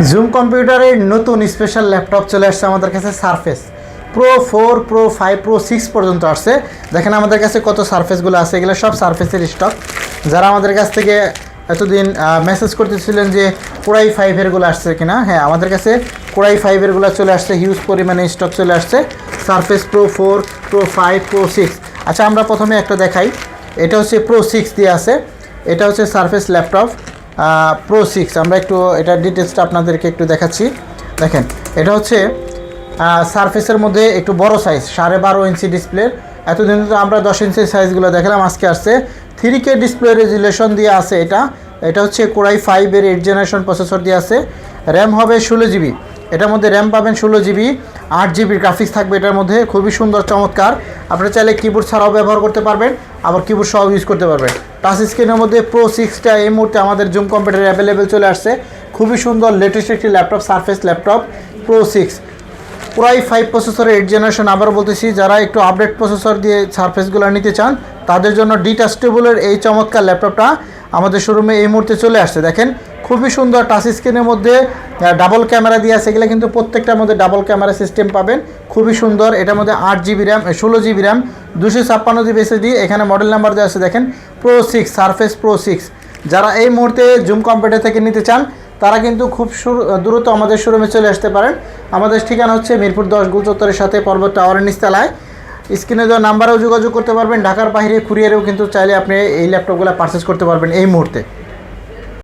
Zoom কম্পিউটারের নতুন special laptop চলে আসছে আমাদের কাছে সারফেস প্রো 4 প্রো 5 প্রো 6 পর্যন্ত আসছে। দেখেন আমাদের কাছে কত সারফেসগুলো আছে, এগুলো সব সারফেসের স্টক। যারা আমাদের কাছ থেকে এতদিন মেসেজ করতেছিলেন যে কোরাই 5-এরগুলো আসছে কিনা, হ্যাঁ আমাদের কাছে কোরাই 5-এরগুলো চলে আসছে, হিউজ পরিমাণে স্টক চলে আসছে। Surface pro 4 pro 5 pro 6। আচ্ছা আমরা প্রথমে একটা দেখাই, এটা হচ্ছে প্রো 6 দিয়ে আছে, এটা হচ্ছে সারফেস ল্যাপটপ প্রো 6। আমরা একটু এটার ডিটেলসটা আপনাদেরকে একটু দেখাচ্ছি। দেখেন এটা হচ্ছে সারফেসের মধ্যে একটু বড় সাইজ, 12.5 ইঞ্চি ডিসপ্লে। এতদিন তো আমরা 10 ইঞ্চি সাইজগুলো দেখালাম, আজকে আসছে 3K ডিসপ্লে রেজুলেশন দিয়ে আছে। এটা হচ্ছে কোরাই 5-এর 8 জেনারেশন প্রসেসর দিয়ে আছে। র্যাম হবে 16GB, এটার মধ্যে র্যাম পাবেন 16GB, 8GB গ্রাফিক্স থাকবে এটার মধ্যে, খুবই সুন্দর চমৎকার। আপনারা চাইলে কিবোর্ড ছাড়াও ব্যবহার করতে পারবেন, আবার কিবোর্ড সহ ইউজ করতে পারবেন। টাচ স্ক্রিনের মধ্যে প্রো 6টা এই মুহূর্তে আমাদের জুম কম্পিউটারে অ্যাভেলেবেল চলে আসছে। খুবই সুন্দর লেটেস্ট একটি laptop, surface laptop pro 6 core i 5 প্রসেসরের 8 জেনারেশন। আবারও বলতেছি, যারা একটু আপডেট প্রসেসর দিয়ে সারফেসগুলো নিতে চান তাদের জন্য ডিটাচেবলের এই চমৎকার ল্যাপটপটা আমাদের শোরুমে এই মুহূর্তে চলে আসছে। দেখেন খুবই সুন্দর টাচ স্ক্রিনের মধ্যে ডাবল ক্যামেরা দিয়ে আছে, এগুলো কিন্তু প্রত্যেকটার মধ্যে ডাবল ক্যামেরা সিস্টেম পাবেন, খুবই সুন্দর। এটার মধ্যে 8GB RAM, 16GB RAM, 256GB SSD। এখানে মডেল নাম্বার দেওয়া আছে দেখেন, প্রো 6 সারফেস প্রো 6। যারা এই মুহূর্তে জুম কম্পিউটার থেকে নিতে চান তারা কিন্তু খুব দ্রুত আমাদের শোরুমে চলে আসতে পারেন। আমাদের ঠিকানা হচ্ছে মিরপুর 10 গোল চত্বরের সাথে পর্বত টাওয়ারের নিচতলায়। স্ক্রিনে দেওয়া নাম্বারেও যোগাযোগ করতে পারবেন। ঢাকার বাইরে কুরিয়ারেও কিন্তু চাইলে আপনি এই ল্যাপটপগুলো পারচেস করতে পারবেন এই মুহূর্তে।